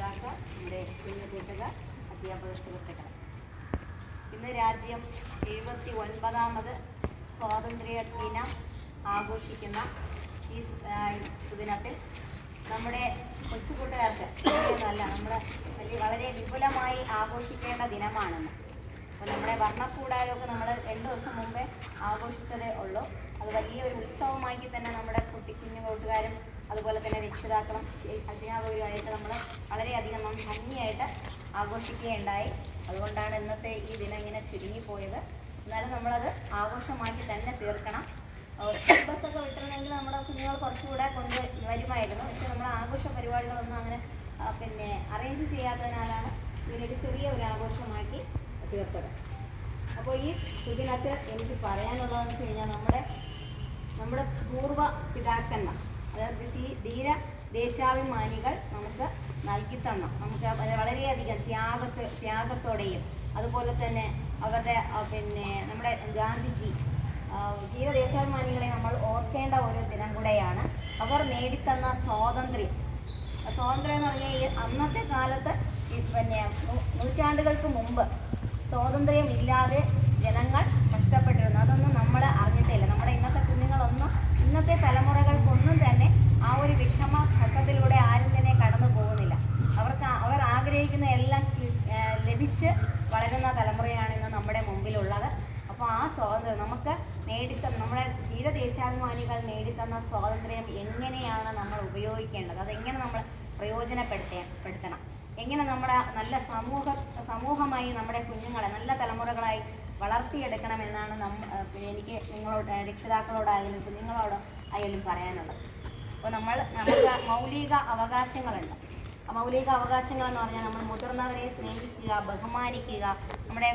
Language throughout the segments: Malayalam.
രക്ഷിതാക്കൾ, നമ്മുടെ കുഞ്ഞു കൂട്ടുകാർ, അധ്യാപക സുഹൃത്തുക്കൾ, ഇന്ന് രാജ്യം 79ാമത് സ്വാതന്ത്ര്യ ദിനം ആഘോഷിക്കുന്ന ഈ സുദിനത്തിൽ നമ്മുടെ കൊച്ചുകൂട്ടുകാർക്ക് നല്ല നമ്മൾ വളരെ വിപുലമായി ആഘോഷിക്കേണ്ട ദിനമാണെന്ന്. അപ്പോൾ നമ്മുടെ വർണ്ണക്കൂടാരമൊക്കെ നമ്മൾ 2 ദിവസം മുമ്പേ ആഘോഷിച്ചതേ ഉള്ളൂ. അത് വലിയൊരു ഉത്സവമാക്കി തന്നെ നമ്മുടെ കുഞ്ഞു കൂട്ടുകാരും അതുപോലെ തന്നെ രക്ഷിതാക്കളും അധ്യാപകരുമായിട്ട് നമ്മൾ വളരെയധികം ഭംഗിയായിട്ട് ആഘോഷിക്കുകയുണ്ടായി. അതുകൊണ്ടാണ് ഇന്നത്തെ ഈ ദിനം ഇങ്ങനെ ചുരുങ്ങിപ്പോയത്. എന്നാലും നമ്മളത് ആഘോഷമാക്കി തന്നെ തീർക്കണം. ബസ്സൊക്കെ വിട്ടിരുന്നെങ്കിൽ നമ്മുടെ കുഞ്ഞുങ്ങൾ കുറച്ചുകൂടെ കൊണ്ട് വരുമായിരുന്നു. പക്ഷെ നമ്മൾ ആഘോഷ പരിപാടികളൊന്നും അങ്ങനെ അറേഞ്ച് ചെയ്യാത്തതിനാലാണ് ഇതിനൊരു ചെറിയ ആഘോഷമാക്കി തീർത്തത്. അപ്പോൾ ഈ സുദിനത്തിൽ എനിക്ക് പറയാനുള്ളതെന്ന് വെച്ച് കഴിഞ്ഞാൽ നമ്മുടെ പൂർവ്വ പിതാക്കന്മാർ, അതായത് ധീര ദേശാഭിമാനികൾ നമുക്ക് നൽകി തന്ന, നമുക്ക് വളരെയധികം ത്യാഗത്തോടെയും അതുപോലെ തന്നെ അവരുടെ നമ്മുടെ ഗാന്ധിജി ധീരദേശാഭിമാനികളെ നമ്മൾ ഓർക്കേണ്ട ഒരു ദിനം കൂടെയാണ്. അവർ നേടിത്തന്ന സ്വാതന്ത്ര്യം എന്ന് പറഞ്ഞാൽ അന്നത്തെ കാലത്ത് നൂറ്റാണ്ടുകൾക്ക് മുമ്പ് സ്വാതന്ത്ര്യമില്ലാതെ ജനങ്ങൾ കഷ്ടപ്പെട്ടിരുന്നു. അതൊന്നും നമ്മൾ അറിഞ്ഞിട്ടില്ല. നമ്മുടെ ഇന്നത്തെ തലമുറകൾക്കൊന്നും തന്നെ ആ ഒരു ഘട്ടത്തിലൂടെ ആരും തന്നെ കടന്നു പോകുന്നില്ല. അവർ ആഗ്രഹിക്കുന്ന എല്ലാം ലഭിച്ച് വളരുന്ന തലമുറയാണ് ഇന്ന് നമ്മുടെ മുമ്പിലുള്ളത്. അപ്പോൾ ആ സ്വാതന്ത്ര്യം നമുക്ക് നമ്മുടെ ധീരദേശാഭിമാനികൾ നേടിത്തന്ന സ്വാതന്ത്ര്യം എങ്ങനെയാണ് നമ്മൾ ഉപയോഗിക്കേണ്ടത്, അതെങ്ങനെ നമ്മൾ പ്രയോജനപ്പെടുത്തണം, എങ്ങനെ നമ്മുടെ നല്ല സമൂഹമായി നമ്മുടെ കുഞ്ഞുങ്ങളെ നല്ല തലമുറകളായി വളർത്തിയെടുക്കണമെന്നാണ് എനിക്ക് നിങ്ങളോട്, രക്ഷിതാക്കളോടായാലും കുഞ്ഞുങ്ങളോട് ആയാലും പറയാനുള്ളത്. അപ്പോൾ നമുക്ക് മൗലിക അവകാശങ്ങളുണ്ട്. ആ മൗലിക അവകാശങ്ങളെന്ന് പറഞ്ഞാൽ നമ്മൾ മുതിർന്നവരെ സ്നേഹിക്കുക, ബഹുമാനിക്കുക, നമ്മുടെ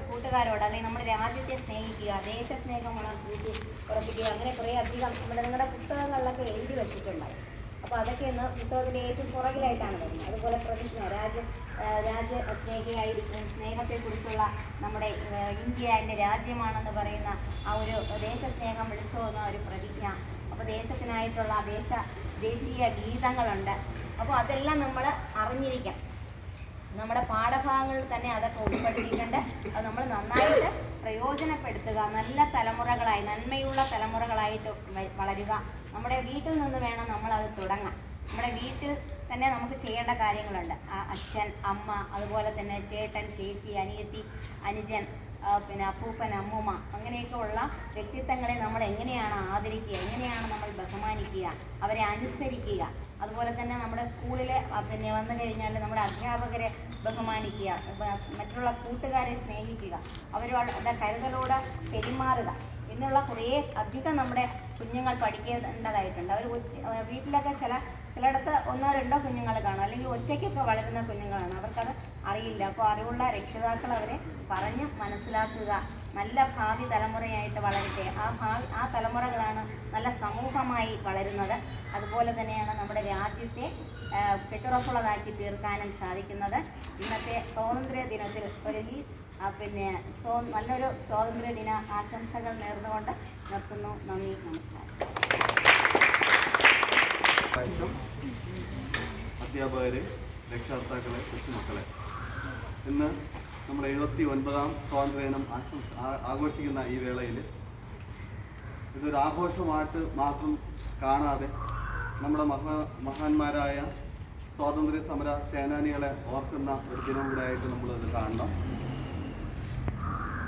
കൂട്ടുകാരോട് അല്ലെങ്കിൽ നമ്മുടെ രാജ്യത്തെ സ്നേഹിക്കുക, ദേശസ്നേഹം ഉറപ്പിക്കുക, അങ്ങനെ കുറേ അധികം നിങ്ങളുടെ പുസ്തകങ്ങളിലൊക്കെ എഴുതി വെച്ചിട്ടുണ്ടായി. അപ്പോൾ അതൊക്കെ ഇന്ന് പുസ്തകത്തിൻ്റെ ഏറ്റവും പുറകിലായിട്ടാണ് വരുന്നത്. അതുപോലെ പ്രതിജ്ഞ, രാജ്യ സ്നേഹിയായിരിക്കും, സ്നേഹത്തെക്കുറിച്ചുള്ള നമ്മുടെ ഇന്ത്യ എൻ്റെ രാജ്യമാണെന്ന് പറയുന്ന ആ ഒരു ദേശസ്നേഹം വിളിച്ചു പോകുന്ന ഒരു പ്രതിജ്ഞ. അപ്പോൾ ദേശത്തിനായിട്ടുള്ള ദേശീയ ഗീതങ്ങളുണ്ട്. അപ്പോൾ അതെല്ലാം നമ്മൾ അറിഞ്ഞിരിക്കണം. നമ്മുടെ പാഠഭാഗങ്ങളിൽ തന്നെ അതൊക്കെ ഉൾപ്പെടുത്തിയിട്ടുണ്ട്. അത് നമ്മൾ നന്നായിട്ട് പ്രയോജനപ്പെടുത്തുക, നല്ല തലമുറകളായി, നന്മയുള്ള തലമുറകളായിട്ട് വളരുക. നമ്മുടെ വീട്ടിൽ നിന്ന് വേണം നമ്മളത് തുടങ്ങാൻ. നമ്മുടെ വീട്ടിൽ തന്നെ നമുക്ക് ചെയ്യേണ്ട കാര്യങ്ങളുണ്ട്. അച്ഛൻ, അമ്മ, അതുപോലെ തന്നെ ചേട്ടൻ, ചേച്ചി, അനിയത്തി, അനുജൻ, അപ്പൂപ്പൻ, അമ്മൂമ്മ, അങ്ങനെയൊക്കെ ഉള്ള വ്യക്തിത്വങ്ങളെ നമ്മൾ എങ്ങനെയാണ് ആദരിക്കുക, എങ്ങനെയാണ് നമ്മൾ ബഹുമാനിക്കുക, അവരെ അനുസരിക്കുക. അതുപോലെ തന്നെ നമ്മുടെ സ്കൂളിൽ വന്നു കഴിഞ്ഞാൽ നമ്മുടെ അധ്യാപകരെ ബഹുമാനിക്കുക, മറ്റുള്ള കൂട്ടുകാരെ സ്നേഹിക്കുക, അവരുടെ കരുതലോടെ പെരുമാറുക എന്നുള്ള കുറേ അധികം നമ്മുടെ കുഞ്ഞുങ്ങൾ പഠിക്കേണ്ടതായിട്ടുണ്ട്. അവർ വീട്ടിലൊക്കെ ചിലയിടത്ത് 1-2 കുഞ്ഞുങ്ങൾ കാണും, അല്ലെങ്കിൽ ഒറ്റയ്ക്കൊക്കെ വളരുന്ന കുഞ്ഞുങ്ങളാണ്. അവർക്കത് അറിയില്ല. അപ്പോൾ അറിവുള്ള രക്ഷിതാക്കൾ അവരെ പറഞ്ഞ് മനസ്സിലാക്കുക. നല്ല ഭാവി തലമുറയായിട്ട് വളരട്ടെ. ആ തലമുറകളാണ് നല്ല സമൂഹമായി വളരുന്നത്. അതുപോലെ തന്നെയാണ് നമ്മുടെ രാജ്യത്തെ കെട്ടുറപ്പുള്ളതാക്കി തീർക്കാനും സാധിക്കുന്നത്. ഇന്നത്തെ സ്വാതന്ത്ര്യ ദിനത്തിൽ നല്ലൊരു സ്വാതന്ത്ര്യ ദിന ആശംസകൾ നേർന്നുകൊണ്ട് നിർത്തുന്നു. നന്ദി, നമസ്കാരം. അധ്യാപകരെ, രക്ഷകർത്താക്കളെ, കൊച്ചുമക്കളെ, ഇന്ന് നമ്മൾ 79ാം സ്വാതന്ത്ര്യ ദിനം ആഘോഷിക്കുന്ന ഈ വേളയിൽ ഇതൊരു ആഘോഷമായിട്ട് മാത്രം കാണാതെ നമ്മുടെ മഹാന്മാരായ സ്വാതന്ത്ര്യ സമര സേനാനികളെ ഓർക്കുന്ന ഒരു ദിനം കൂടെ ആയിട്ട് നമ്മളത് കാണണം.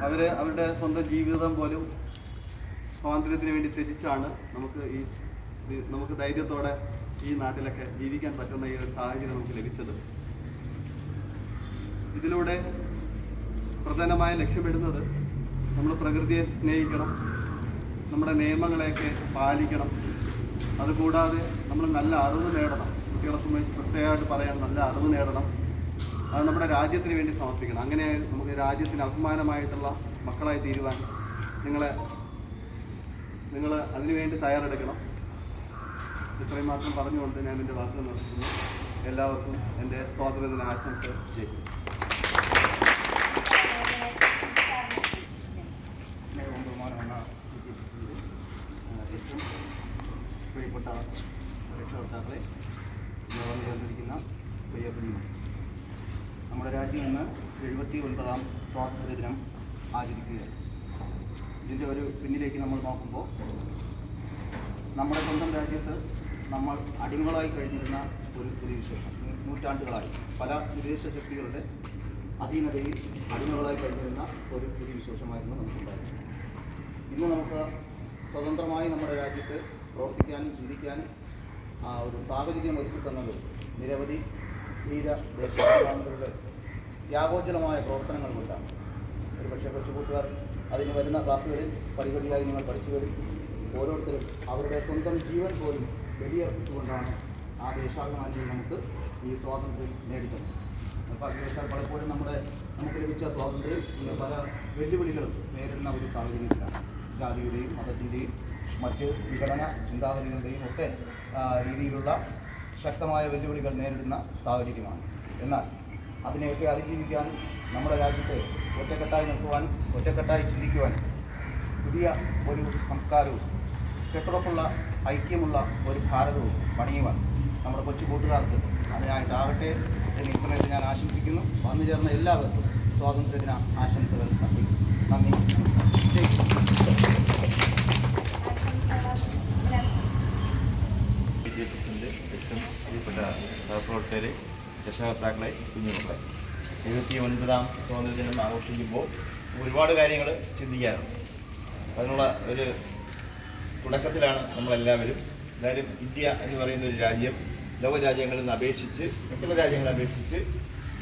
അവരുടെ സ്വന്തം ജീവിതം പോലും സ്വാതന്ത്ര്യത്തിന് വേണ്ടി ത്യജിച്ചാണ് നമുക്ക് ധൈര്യത്തോടെ ഈ നാട്ടിലൊക്കെ ജീവിക്കാൻ പറ്റുന്ന ഈ ഒരു സാഹചര്യം നമുക്ക് ലഭിച്ചത്. ഇതിലൂടെ പ്രധാനമായി ലക്ഷ്യമിടുന്നത് നമ്മൾ പ്രകൃതിയെ സ്നേഹിക്കണം, നമ്മുടെ നിയമങ്ങളെയൊക്കെ പാലിക്കണം. അതുകൂടാതെ നമ്മൾ നല്ല അറിവ് നേടണം. കുട്ടികളെ പ്രത്യേകമായിട്ട് പറയാൻ നല്ല അറിവ് നേടണം. അത് നമ്മുടെ രാജ്യത്തിന് വേണ്ടി സമർപ്പിക്കണം. അങ്ങനെ നമുക്ക് രാജ്യത്തിന് അഭിമാനമായിട്ടുള്ള മക്കളായി തീരുവാൻ നിങ്ങൾ അതിനുവേണ്ടി തയ്യാറെടുക്കണം. ഇത്രയും മാത്രം പറഞ്ഞുകൊണ്ട് ഞാൻ എൻ്റെ വാക്കുകൾ നിർത്തുന്നു. എല്ലാവർക്കും എൻ്റെ സ്വാതന്ത്ര്യദിന ആശംസ ചെയ്യും. പ്രിയപ്പെട്ട രക്ഷകർത്താക്കളെ, വന്നിരിക്കുന്ന പ്രിയ കഴിയുന്നു. നമ്മുടെ രാജ്യം ഇന്ന് 79ാം സ്വാതന്ത്ര്യ ദിനം ആചരിക്കുകയാണ്. ഇതിൻ്റെ ഒരു പിന്നിലേക്ക് നമ്മൾ നോക്കുമ്പോൾ നമ്മുടെ സ്വന്തം രാജ്യത്ത് നമ്മൾ അടിമകളായി കഴിഞ്ഞിരുന്ന ഒരു സ്ഥിതിവിശേഷം, നൂറ്റാണ്ടുകളായി പല വിദേശ ശക്തികളുടെ അധീനതയിൽ അടിമകളായി കഴിഞ്ഞിരുന്ന ഒരു സ്ഥിതിവിശേഷമായിരുന്നു നമുക്കുണ്ടായിരുന്നത്. ഇന്ന് നമുക്ക് സ്വതന്ത്രമായി നമ്മുടെ രാജ്യത്ത് പ്രവർത്തിക്കാനും ചിന്തിക്കാനും ഒരു സാഹചര്യം ഒരുക്കി തന്നത് നിരവധി ധീര ദേശാഭിമാനികളുടെ ത്യാഗോജ്വലമായ പ്രവർത്തനങ്ങൾ കൊണ്ടാണ്. ഒരു പക്ഷേ കൊച്ചുകൂട്ടുകാർ അതിന് വരുന്ന ക്ലാസ്സുകളിൽ പടിപടിയായി നിങ്ങൾ പഠിച്ചു വരും. ഓരോരുത്തരും അവരുടെ സ്വന്തം ജീവൻ പോലും ബലിയർപ്പിച്ചുകൊണ്ടാണ് ആ ദേശാഭിമാനിയിൽ നമുക്ക് ഈ സ്വാതന്ത്ര്യം നേടിത്തന്നത്. ഭാഗ്യവശാൽ പലപ്പോഴും നമുക്ക് ലഭിച്ച സ്വാതന്ത്ര്യം പല വെല്ലുവിളികളും നേരിടുന്ന ഒരു സാഹചര്യത്തിലാണ്. ജാതിയുടെയും മതത്തിൻ്റെയും മറ്റ് വിഘടന ചിന്താഗതികളുടെയും ഒക്കെ രീതിയിലുള്ള ശക്തമായ വെല്ലുവിളികൾ നേരിടുന്ന സാഹചര്യമാണ്. എന്നാൽ അതിനെയൊക്കെ അതിജീവിക്കാനും നമ്മുടെ രാജ്യത്തെ ഒറ്റക്കെട്ടായി നിൽക്കുവാനും ഒറ്റക്കെട്ടായി ചിന്തിക്കുവാനും പുതിയ ഒരു സംസ്കാരവും കെട്ടുറപ്പുള്ള ഐക്യമുള്ള ഒരു ഭാരതവും പണിയുവാൻ നമ്മുടെ കൊച്ചു കൂട്ടുകാർക്ക് അതിനായിട്ടാകട്ടെ എന്ന് ഈ സമയത്ത് ഞാൻ ആശംസിക്കുന്നു. വന്നു ചേർന്ന എല്ലാവർക്കും സ്വാതന്ത്ര്യദിന ആശംസകൾ അർപ്പിക്കുന്നു. നന്ദി. പ്രിയപ്പെട്ട സഹപ്രവർത്തകരെ, രക്ഷകർത്താക്കളെ, കുഞ്ഞുമക്കളെ, 79ാം സ്വാതന്ത്ര്യദിനം ആഘോഷിക്കുമ്പോൾ ഒരുപാട് കാര്യങ്ങൾ ചിന്തിക്കാനുണ്ട്. അതിനുള്ള ഒരു തുടക്കത്തിലാണ് നമ്മളെല്ലാവരും. എന്തായാലും ഇന്ത്യ എന്ന് പറയുന്ന ഒരു രാജ്യം ലോകരാജ്യങ്ങളിൽ നിന്ന് അപേക്ഷിച്ച്, മറ്റുള്ള രാജ്യങ്ങളെ അപേക്ഷിച്ച്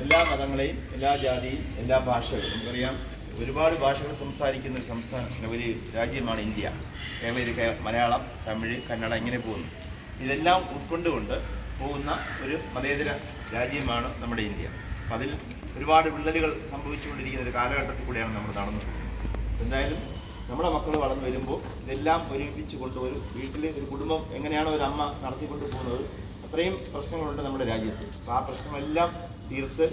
എല്ലാ മതങ്ങളെയും, എല്ലാ ജാതിയും, എല്ലാ ഭാഷകളും, നമുക്കറിയാം ഒരുപാട് ഭാഷകൾ സംസാരിക്കുന്ന ഒരു രാജ്യമാണ് ഇന്ത്യ. മലയാളം, തമിഴ്, കന്നഡ ഇങ്ങനെ പോകുന്നു. ഇതെല്ലാം ഉൾക്കൊണ്ടുകൊണ്ട് പോകുന്ന ഒരു മതേതര രാജ്യമാണ് നമ്മുടെ ഇന്ത്യ. അപ്പം അതിൽ ഒരുപാട് വിള്ളലുകൾ സംഭവിച്ചുകൊണ്ടിരിക്കുന്ന ഒരു കാലഘട്ടത്തിൽ കൂടെയാണ് നമ്മൾ നടന്നു പോകുന്നത്. എന്തായാലും നമ്മുടെ മക്കൾ വളർന്നു വരുമ്പോൾ ഇതെല്ലാം ഒരുമിപ്പിച്ച് കൊണ്ടുവരും. വീട്ടിലെ ഒരു കുടുംബം എങ്ങനെയാണോ ഒരു അമ്മ നടത്തിക്കൊണ്ട് പോകുന്നത്, അത്രയും പ്രശ്നങ്ങളുണ്ട് നമ്മുടെ രാജ്യത്ത്. അപ്പോൾ ആ പ്രശ്നങ്ങളെല്ലാം തീർത്ത്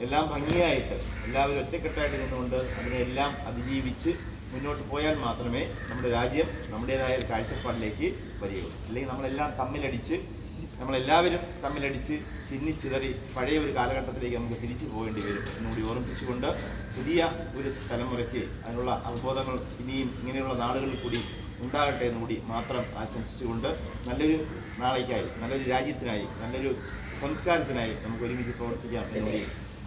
എല്ലാം ഭംഗിയായിട്ട് എല്ലാവരും ഒറ്റക്കെട്ടായിട്ട് നിന്നുകൊണ്ട് അതിനെല്ലാം അതിജീവിച്ച് മുന്നോട്ട് പോയാൽ മാത്രമേ നമ്മുടെ രാജ്യം നമ്മുടേതായ ഒരു കാഴ്ചപ്പാടിലേക്ക് വരികയുള്ളൂ. അല്ലെങ്കിൽ നമ്മളെല്ലാവരും തമ്മിലടിച്ച് ചിന്നിച്ചിതറി പഴയ ഒരു കാലഘട്ടത്തിലേക്ക് നമുക്ക് തിരിച്ചു പോകേണ്ടി വരും എന്നുകൂടി ഓർമ്മിപ്പിച്ചുകൊണ്ട് പുതിയ ഒരു തലമുറയ്ക്ക് അതിനുള്ള അവബോധങ്ങൾ ഇനിയും ഇങ്ങനെയുള്ള നാളുകളിൽ കൂടി ഉണ്ടാകട്ടെ എന്നുകൂടി മാത്രം ആശംസിച്ചുകൊണ്ട് നല്ലൊരു നാളേക്കായി, നല്ലൊരു രാജ്യത്തിനായി, നല്ലൊരു സംസ്കാരത്തിനായി നമുക്ക് ഒരുമിച്ച് പ്രവർത്തിക്കാം എന്നുകൂടി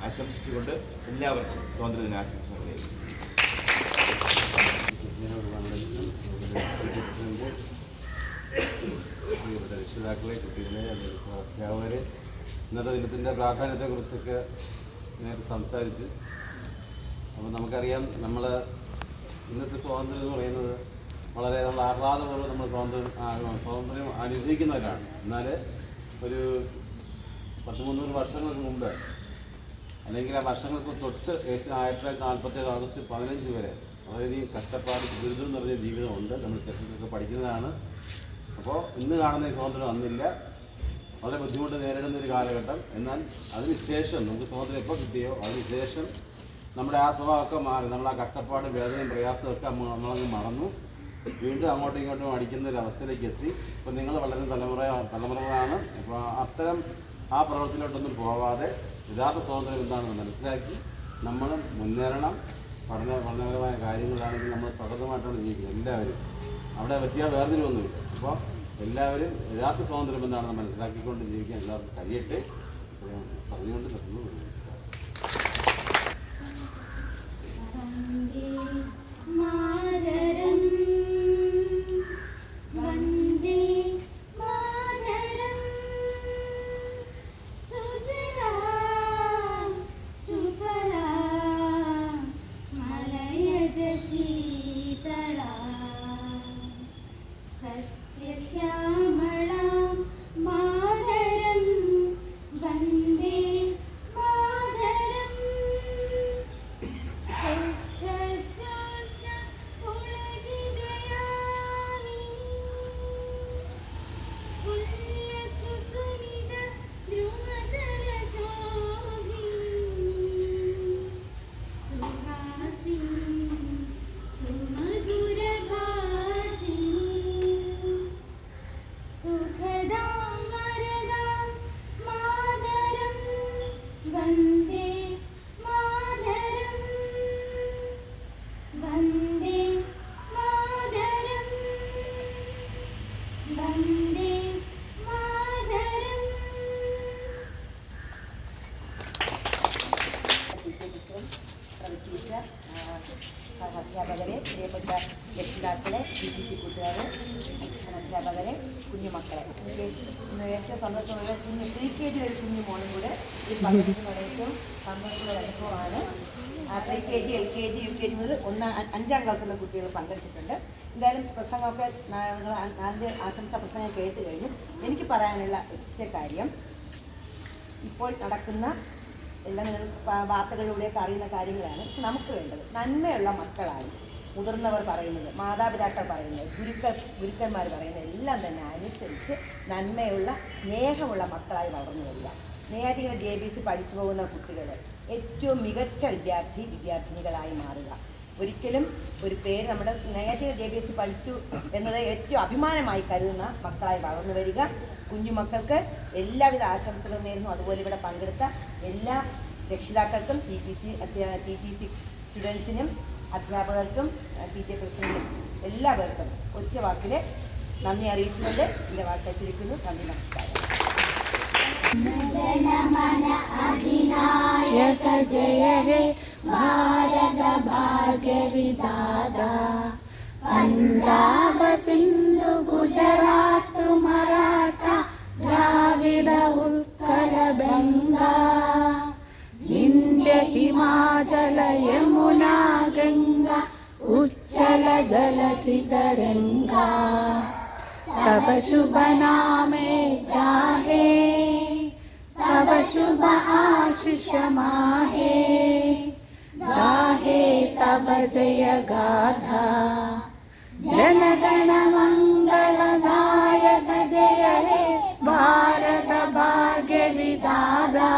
ആശംസിച്ചുകൊണ്ട് എല്ലാവർക്കും സ്വാതന്ത്ര്യദിനാശംസകൾ നേരുന്നു. രക്ഷിതാക്കളെ, കുട്ടികളെ, അധ്യാപകരെ, ഇന്നത്തെ ദിനത്തിൻ്റെ പ്രാധാന്യത്തെക്കുറിച്ചൊക്കെ നേരത്തെ സംസാരിച്ച്. അപ്പോൾ നമുക്കറിയാം, നമ്മൾ ഇന്നത്തെ സ്വാതന്ത്ര്യം എന്ന് പറയുന്നത് വളരെ നമ്മൾ ആഹ്ലാദപൂർവ്വം നമ്മൾ സ്വാതന്ത്ര്യം അനുഭവിക്കുന്നവരാണ്. എന്നാൽ ഒരു 100-300 വർഷങ്ങൾക്ക് മുമ്പ്, അല്ലെങ്കിൽ ആ വർഷങ്ങൾക്ക് തൊട്ട് 1947 ഓഗസ്റ്റ് 15 വരെ വളരെയധികം കഷ്ടപ്പാട്, ദുരിതം നിറഞ്ഞ ജീവിതമുണ്ട്. നമ്മൾ ചെറുപ്പത്തിലൊക്കെ പഠിക്കുന്നതാണ്. അപ്പോൾ ഇന്ന് കാണുന്ന ഈ സ്വാതന്ത്ര്യം അന്നില്ല. വളരെ ബുദ്ധിമുട്ട് നേരിടുന്ന ഒരു കാലഘട്ടം. എന്നാൽ അതിനുശേഷം നമുക്ക് സ്വാതന്ത്ര്യം എപ്പോൾ കിട്ടിയോ അതിനുശേഷം നമ്മുടെ ആ സ്വഭാവമൊക്കെ മാറി. നമ്മൾ ആ കഷ്ടപ്പാടും വേദനയും പ്രയാസമൊക്കെ നമ്മളങ്ങ് മറന്നു. വീണ്ടും അങ്ങോട്ടും ഇങ്ങോട്ടും അടിക്കുന്ന ഒരു അവസ്ഥയിലേക്ക് എത്തി. ഇപ്പോൾ നിങ്ങൾ വളരെ തലമുറകളാണ്. അപ്പോൾ അത്തരം ആ പ്രവൃത്തിയിലോട്ടൊന്നും പോവാതെ യഥാർത്ഥ സ്വാതന്ത്ര്യം എന്താണെന്ന് മനസ്സിലാക്കി നമ്മൾ മുന്നേറണം. പഠനപരമായ കാര്യങ്ങളാണെങ്കിൽ നമ്മൾ സതതമായിട്ടാണ് ജീവിക്കുന്നത് എല്ലാവരും. അവിടെ വേർതിരിവൊന്നുമില്ല. അപ്പോൾ എല്ലാവരും യഥാർത്ഥ സ്വാതന്ത്ര്യം എന്താണെന്ന് മനസ്സിലാക്കിക്കൊണ്ട് ജീവിക്കാൻ എല്ലാവർക്കും കഴിയട്ടെ പറഞ്ഞുകൊണ്ട് നിർത്തുന്നു. ശ്യാമള മാതരം വന്ദേ മാതരം. ടീച്ചർ, അധ്യാപകരെ, പ്രിയപ്പെട്ട രക്ഷിതാക്കളെ, TTC കൂട്ടുകാരെ, അധ്യാപകരെ, കുഞ്ഞുമക്കളെ, എനിക്ക് ഇന്ന് ഏറ്റവും സന്തോഷമുള്ള PKG ഒരു കുഞ്ഞു മോളും കൂടെ ഈ പങ്കെടുക്കുന്നത് ഏറ്റവും സന്തോഷമുള്ള ഒരു അനുഭവമാണ്. PKG, LKG, UKG മുതൽ 5ാം ക്ലാസ്സിലുള്ള കുട്ടികൾ പങ്കെടുത്തിട്ടുണ്ട്. എന്തായാലും പ്രസംഗമൊക്കെ 4 ആശംസാ പ്രസംഗം കേട്ട് കഴിഞ്ഞു. എനിക്ക് പറയാനുള്ള ഒറ്റ കാര്യം, ഇപ്പോൾ നടക്കുന്ന എല്ലാം നിങ്ങൾ വാർത്തകളിലൂടെയൊക്കെ അറിയുന്ന കാര്യങ്ങളാണ്. പക്ഷെ നമുക്ക് വേണ്ടത് നന്മയുള്ള മക്കളായി മുതിർന്നവർ പറയുന്നത്, മാതാപിതാക്കൾ പറയുന്നത്, ഗുരുക്കന്മാർ പറയുന്നത് എല്ലാം തന്നെ അനുസരിച്ച് നന്മയുള്ള സ്നേഹമുള്ള മക്കളായി വളർന്നു വരിക. നെയ്യാറ്റിൻകര JBC പഠിച്ചു പോകുന്ന കുട്ടികൾ ഏറ്റവും മികച്ച വിദ്യാർത്ഥിനികളായി മാറുക. ഒരിക്കലും ഒരു പേര് നമ്മുടെ നെയ്യാറ്റിൻകര JBC പഠിച്ചു എന്നത് ഏറ്റവും അഭിമാനമായി കരുതുന്ന മക്കളായി വളർന്നു വരിക. കുഞ്ഞുമക്കൾക്ക് എല്ലാവിധ ആശംസകളും നേരുന്നു. അതുപോലെ ഇവിടെ പങ്കെടുത്ത എല്ലാ രക്ഷിതാക്കൾക്കും, TTC സ്റ്റുഡൻസിനും, അധ്യാപകർക്കും, PTA പ്രസിഡന്റിനും എല്ലാവർക്കും ഒറ്റ വാക്കിൽ നന്ദി അറിയിച്ചുകൊണ്ട് എൻ്റെ വാക്ക് വെച്ചിരിക്കുന്നു. നന്ദി, നമസ്കാരം. अधिनायक जय हे भारत भाग्य विधाता पंजाब सिंधु गुजरात मराठा द्राविड उत्कल बंगा विंध्य हिमाचल यमुना गंगा उच्चल जलचितरंगा तब शुभ नामे जाहे तब शुभ आशीष माहे गाहे तब जय गाथा जनगण मंगलदायक जय हे भारत भाग्य विधाता।